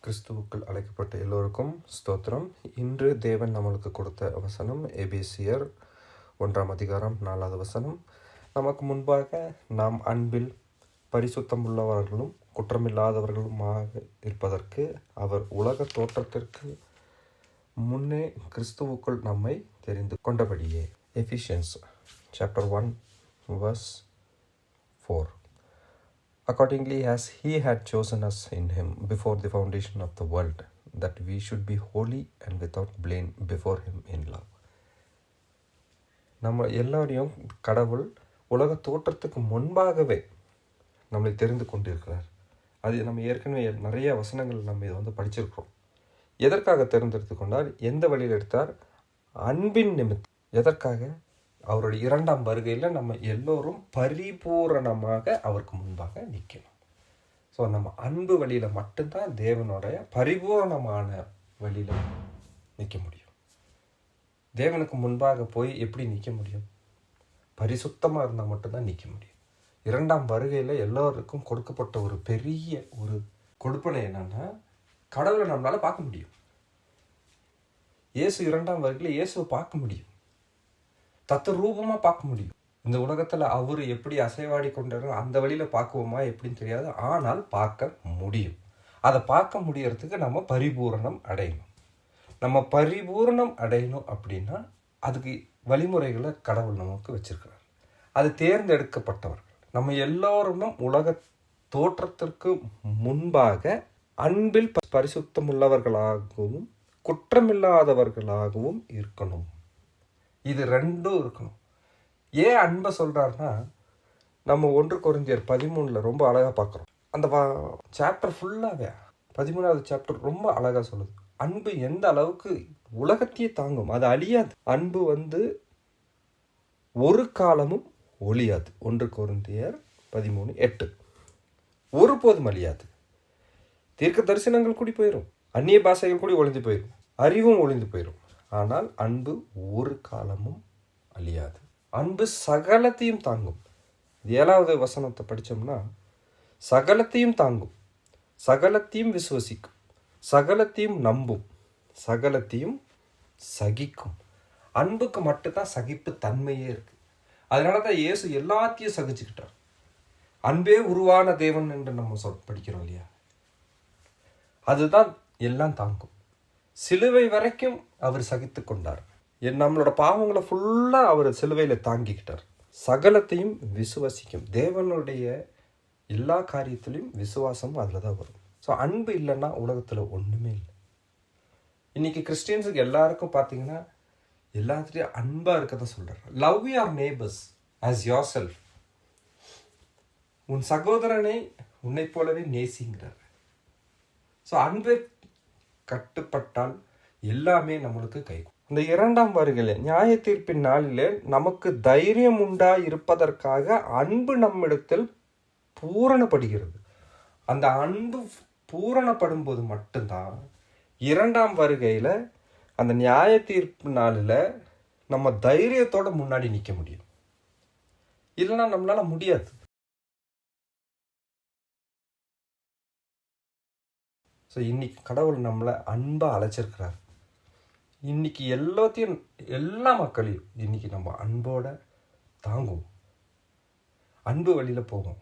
கிறிஸ்துவுக்குள் அழைக்கப்பட்ட எல்லோருக்கும் ஸ்தோத்திரம். இன்று தேவன் நம்மளுக்கு கொடுத்த வசனம் எபேசியர் 1 வசனம். நமக்கு முன்பாக நாம் அன்பில் பரிசுத்தம் உள்ளவர்களும் குற்றமில்லாதவர்களுமாக இருப்பதற்கு அவர் உலக தோற்றத்திற்கு முன்னே கிறிஸ்துவுக்குள் நம்மை தெரிந்து கொண்டபடியே. Ephesians chapter 1 verse 4. Accordingly, as he had chosen us in him before the foundation of the world, that we should be holy and without blame before him in love. நம்ம எல்லாரையும் கடவுள் உலக தோற்றத்துக்கு முன்பாகவே நம்மளை தெரிந்து கொண்டிருக்கிறார். அது நம்ம ஏற்கனவே நிறைய வசனங்கள் நம்ம இதை படிச்சிருக்கிறோம். எதற்காக தெரிந்தெடுத்து கொண்டார்? எந்த வழியில் எடுத்தார்? அன்பின் நிமித்தம். எதற்காக? அவருடைய 2ஆம் வருகையில் நம்ம எல்லோரும் பரிபூரணமாக அவருக்கு முன்பாக நிற்கணும். ஸோ நம்ம அன்பு வழியில் மட்டும்தான் தேவனுடைய பரிபூரணமான வழியில் நிற்க முடியும். தேவனுக்கு முன்பாக போய் எப்படி நிற்க முடியும்? பரிசுத்தமாக இருந்தால் மட்டும்தான் நிற்க முடியும். 2ஆம் வருகையில் எல்லோருக்கும் கொடுக்கப்பட்ட ஒரு பெரிய ஒரு கொடுப்பனை என்னன்னா, கடவுளை நம்மளால் பார்க்க முடியும். இயேசு 2ஆம் வருகையில் இயேசுவை பார்க்க முடியும், தத்ரூபமாக பார்க்க முடியும். இந்த உலகத்தில் அவர் எப்படி அசைவாடி கொண்டாரோ அந்த வழியில் பார்க்குவோமா எப்படின்னு தெரியாது, ஆனால் பார்க்க முடியும். அதை பார்க்க முடியறதுக்கு நம்ம பரிபூரணம் அடையணும். நம்ம பரிபூரணம் அடையணும் அப்படின்னா அதுக்கு வழிமுறைகளை கடவுள் நமக்கு வச்சிருக்கிறார். அது தேர்ந்தெடுக்கப்பட்டவர்கள். நம்ம எல்லோரும் உலக தோற்றத்திற்கு முன்பாக அன்பில் பரிசுத்தம் உள்ளவர்களாகவும் குற்றமில்லாதவர்களாகவும் இருக்கணும். இது ரெண்டும் இருக்கணும். ஏன் அன்பை சொல்கிறாருன்னா, நம்ம 1 கொரிந்தியர் 13 ரொம்ப அழகாக பார்க்குறோம். அந்த சாப்டர் ஃபுல்லாகவே 13வது சாப்டர் ரொம்ப அழகாக சொல்லுது. அன்பு எந்த அளவுக்கு உலகத்தையே தாங்கும், அது அழியாது. அன்பு ஒரு காலமும் ஒழியாது. 1 கொரிந்தியர் 13:8. ஒருபோதும் அழியாது. தீர்க்க தரிசனங்கள் கூடி போயிடும், அந்நிய பாஷைகள் கூடி ஒழிந்து போயிடும், அறிவும் ஒழிந்து போயிடும். ஆனால் அன்பு ஒரு காலமும் அழியாது. அன்பு சகலத்தையும் தாங்கும். 7வது வசனத்தை படித்தோம்னா, சகலத்தையும் தாங்கும், சகலத்தையும் விசுவசிக்கும், சகலத்தையும் நம்பும், சகலத்தையும் சகிக்கும். அன்புக்கு மட்டும்தான் சகிப்பு தன்மையே இருக்கு. அதனால தான் இயேசு எல்லாத்தையும் சகிச்சுக்கிட்டார். அன்பே உருவான தேவன் என்று நம்ம படிக்கிறோம் இல்லையா? அதுதான் எல்லாம் தாங்கும். சிலுவை வரைக்கும் அவர் சகித்து கொண்டார். நம்மளோட பாவங்களை ஃபுல்லாக அவர் சிலுவையில் தாங்கிக்கிட்டார். சகலத்தையும் விசுவாசிக்கும். தேவனுடைய எல்லா காரியத்திலையும் விசுவாசம் அதில் தான் வரும். ஸோ அன்பு இல்லைன்னா உலகத்தில் ஒன்றுமே இல்லை. இன்னைக்கு கிறிஸ்டியன்ஸுக்கு எல்லாருக்கும் பார்த்தீங்கன்னா எல்லாத்துலேயும் அன்பாக இருக்கதான் சொல்கிறார். Love your neighbours as your self. உன் சகோதரனை உன்னை போலவே நேசிங்கிறார். ஸோ அன்பு கட்டுப்பட்டால் எல்லாமே நம்மளுக்கு கைக்கும். இந்த 2ஆம் வருகையில் நியாய தீர்ப்பின் நாளிலே நமக்கு தைரியம் இருப்பதற்காக அன்பு நம்மிடத்தில் பூரணப்படுகிறது. அந்த அன்பு பூரணப்படும் போது மட்டும்தான் 2ஆம் வருகையில் அந்த நியாய தீர்ப்பு நாளில் நம்ம தைரியத்தோட முன்னாடி நிற்க முடியும். இல்லைன்னா நம்மளால முடியாது. ஸோ இன்னைக்கு கடவுள் நம்மளை அன்பாக அழைச்சிருக்கிறார். இன்னைக்கு எல்லாத்தையும் எல்லா மக்களையும் இன்னைக்கு நம்ம அன்போட தாங்குவோம், அன்பு வழியில் போவோம்.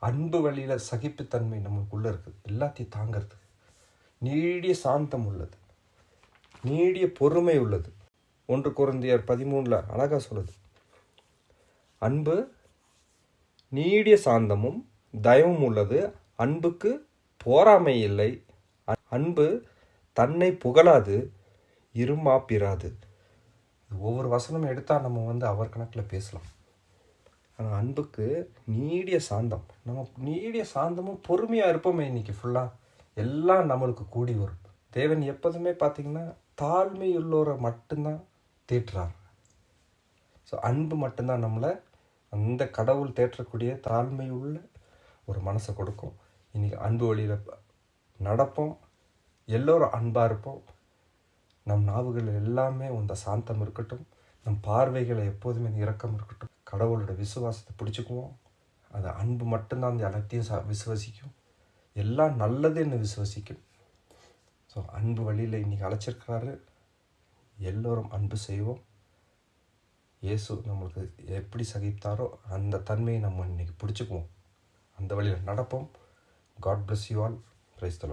அன்பு வழியில் சகிப்புத்தன்மை நம்மளுக்குள்ளே இருக்குது. எல்லாத்தையும் தாங்கிறதுக்கு நீடிய சாந்தம் உள்ளது, நீடிய பொறுமை உள்ளது. 1 கொரிந்தியர் 13 அழகாக சொல்லுது. அன்பு நீடிய சாந்தமும் தயவும் உள்ளது. அன்புக்கு போராமை இல்லை. அன்பு தன்னை புகழாது, இருமாப்பிராது. ஒவ்வொரு வசனமும் எடுத்தால் நம்ம அவர் கணக்கில் பேசலாம். ஆனால் அன்புக்கு நீடிய சாந்தம். நம்ம நீடிய சாந்தமும் பொறுமையாக இருப்போமே. இன்னைக்கு ஃபுல்லாக எல்லாம் நம்மளுக்கு கூடி வரும். தேவன் எப்போதுமே பார்த்திங்கன்னா தாழ்மையுள்ளோரை மட்டும்தான் தேற்றுறார். ஸோ அன்பு மட்டும்தான் நம்மளை அந்த கடவுள் தேற்றக்கூடிய தாழ்மையுள்ள ஒரு மனசை கொடுக்கும். இன்றைக்கி அன்பு வழியில் நடப்போம், எல்லோரும் அன்பாக இருப்போம். நம் நாவுகள் எல்லாமே அந்த சாந்தம் இருக்கட்டும், நம் பார்வைகளை எப்போதுமே இரக்கம் இருக்கட்டும். கடவுளோட விசுவாசத்தை பிடிச்சிக்குவோம். அது அன்பு மட்டும்தான் அந்த எல்லாத்தையும் விசுவாசிக்கும். எல்லாம் நல்லதுன்னு விசுவசிக்கணும். ஸோ அன்பு வழியில் இன்றைக்கி அழைச்சிருக்கிறாரு. எல்லோரும் அன்பு செய்வோம். இயேசு நம்மளுக்கு எப்படி சகித்தாரோ அந்த தன்மையை நம்ம இன்றைக்கி பிடிச்சிக்குவோம். அந்த வழியில் நடப்போம். God bless you all. Praise the Lord.